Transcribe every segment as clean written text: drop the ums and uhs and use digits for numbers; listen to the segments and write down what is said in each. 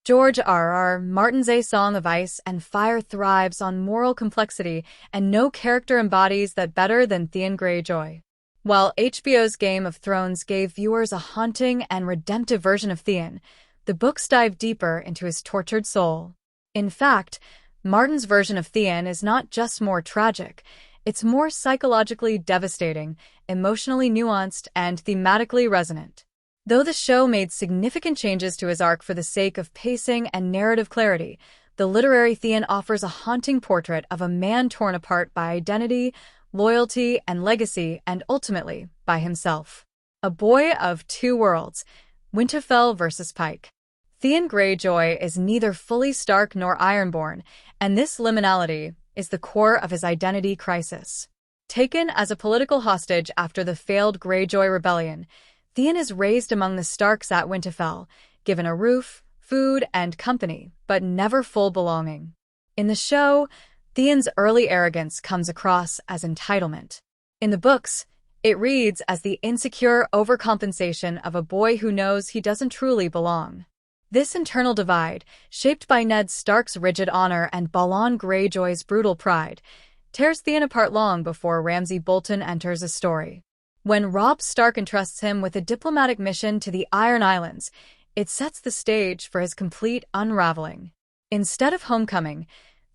George R.R. Martin's A Song of Ice and Fire thrives on moral complexity, and no character embodies that better than Theon Greyjoy. While HBO's Game of Thrones gave viewers a haunting and redemptive version of Theon, the books dive deeper into his tortured soul. In fact, Martin's version of Theon is not just more tragic, it's more psychologically devastating, emotionally nuanced, and thematically resonant. Though the show made significant changes to his arc for the sake of pacing and narrative clarity, the literary Theon offers a haunting portrait of a man torn apart by identity, loyalty, and legacy, and ultimately, by himself. A boy of two worlds, Winterfell versus Pike. Theon Greyjoy is neither fully Stark nor Ironborn, and this liminality is the core of his identity crisis. Taken as a political hostage after the failed Greyjoy rebellion, Theon is raised among the Starks at Winterfell, given a roof, food, and company, but never full belonging. In the show, Theon's early arrogance comes across as entitlement. In the books, it reads as the insecure overcompensation of a boy who knows he doesn't truly belong. This internal divide, shaped by Ned Stark's rigid honor and Balon Greyjoy's brutal pride, tears Theon apart long before Ramsay Bolton enters the story. When Robb Stark entrusts him with a diplomatic mission to the Iron Islands, it sets the stage for his complete unraveling. Instead of homecoming,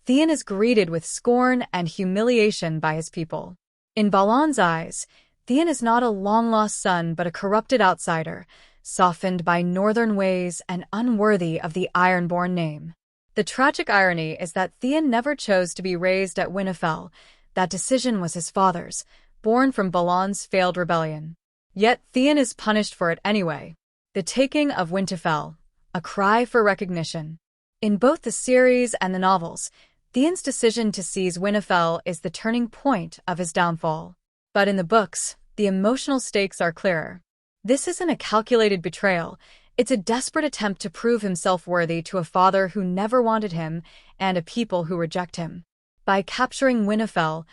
Theon is greeted with scorn and humiliation by his people. In Balon's eyes, Theon is not a long-lost son but a corrupted outsider, softened by northern ways and unworthy of the Ironborn name. The tragic irony is that Theon never chose to be raised at Winterfell. That decision was his father's, born from Balon's failed rebellion. Yet Theon is punished for it anyway. The taking of Winterfell, a cry for recognition. In both the series and the novels, Theon's decision to seize Winterfell is the turning point of his downfall. But in the books, the emotional stakes are clearer. This isn't a calculated betrayal, it's a desperate attempt to prove himself worthy to a father who never wanted him and a people who reject him. By capturing Winterfell,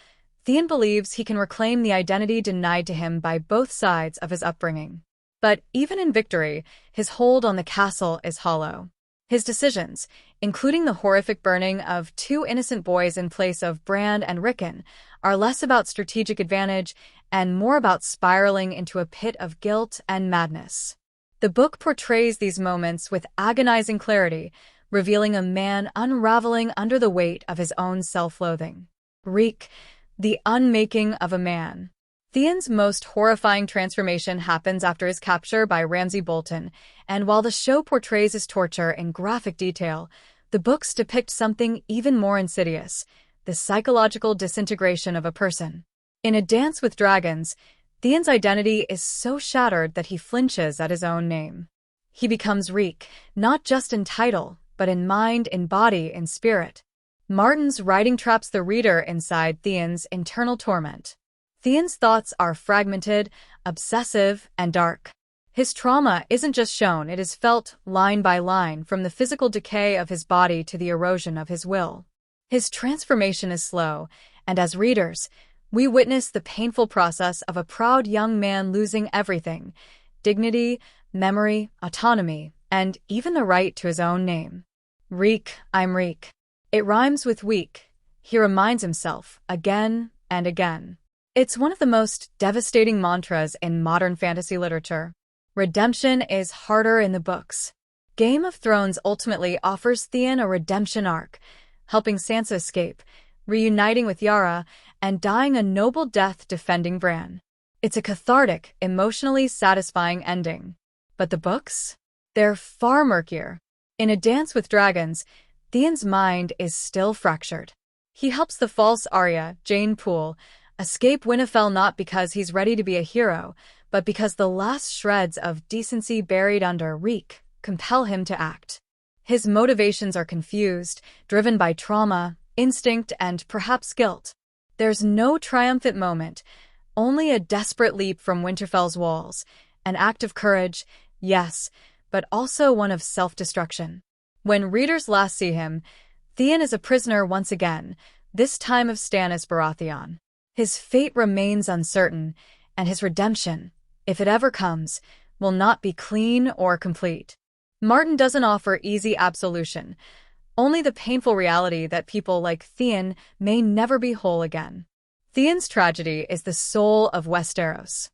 Theon believes he can reclaim the identity denied to him by both sides of his upbringing. But even in victory, his hold on the castle is hollow. His decisions, including the horrific burning of two innocent boys in place of Bran and Rickon, are less about strategic advantage and more about spiraling into a pit of guilt and madness. The book portrays these moments with agonizing clarity, revealing a man unraveling under the weight of his own self-loathing. Reek, the unmaking of a man. Theon's most horrifying transformation happens after his capture by Ramsay Bolton, and while the show portrays his torture in graphic detail, the books depict something even more insidious, the psychological disintegration of a person. In A Dance with Dragons, Theon's identity is so shattered that he flinches at his own name. He becomes Reek, not just in title, but in mind, in body, in spirit. Martin's writing traps the reader inside Theon's internal torment. Theon's thoughts are fragmented, obsessive, and dark. His trauma isn't just shown, it is felt line by line, from the physical decay of his body to the erosion of his will. His transformation is slow, and as readers, we witness the painful process of a proud young man losing everything: dignity, memory, autonomy, and even the right to his own name. Reek, I'm Reek. It rhymes with weak, he reminds himself again and again. It's one of the most devastating mantras in modern fantasy literature. Redemption is harder in the books. Game of Thrones ultimately offers Theon a redemption arc, helping Sansa escape, reuniting with Yara, and dying a noble death defending Bran. It's a cathartic, emotionally satisfying ending. But the books? They're far murkier. In A Dance with Dragons, Theon's mind is still fractured. He helps the false Arya, Jane Poole, escape Winterfell not because he's ready to be a hero, but because the last shreds of decency buried under Reek compel him to act. His motivations are confused, driven by trauma, instinct, and perhaps guilt. There's no triumphant moment, only a desperate leap from Winterfell's walls, an act of courage, yes, but also one of self-destruction. When readers last see him, Theon is a prisoner once again, this time of Stannis Baratheon. His fate remains uncertain, and his redemption, if it ever comes, will not be clean or complete. Martin doesn't offer easy absolution, only the painful reality that people like Theon may never be whole again. Theon's tragedy is the soul of Westeros.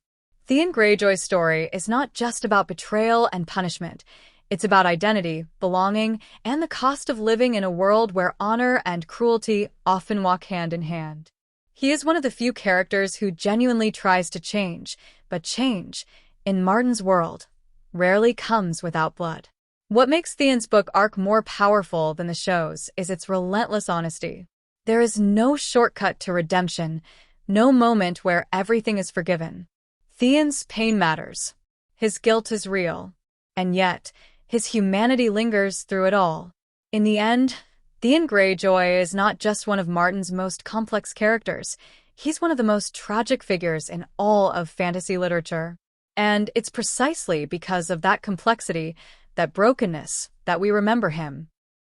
Theon Greyjoy's story is not just about betrayal and punishment. It's about identity, belonging, and the cost of living in a world where honor and cruelty often walk hand in hand. He is one of the few characters who genuinely tries to change, but change, in Martin's world, rarely comes without blood. What makes Theon's book arc more powerful than the show's is its relentless honesty. There is no shortcut to redemption, no moment where everything is forgiven. Theon's pain matters. His guilt is real. And yet, his humanity lingers through it all. In the end, Theon Greyjoy is not just one of Martin's most complex characters. He's one of the most tragic figures in all of fantasy literature. And it's precisely because of that complexity, that brokenness, that we remember him.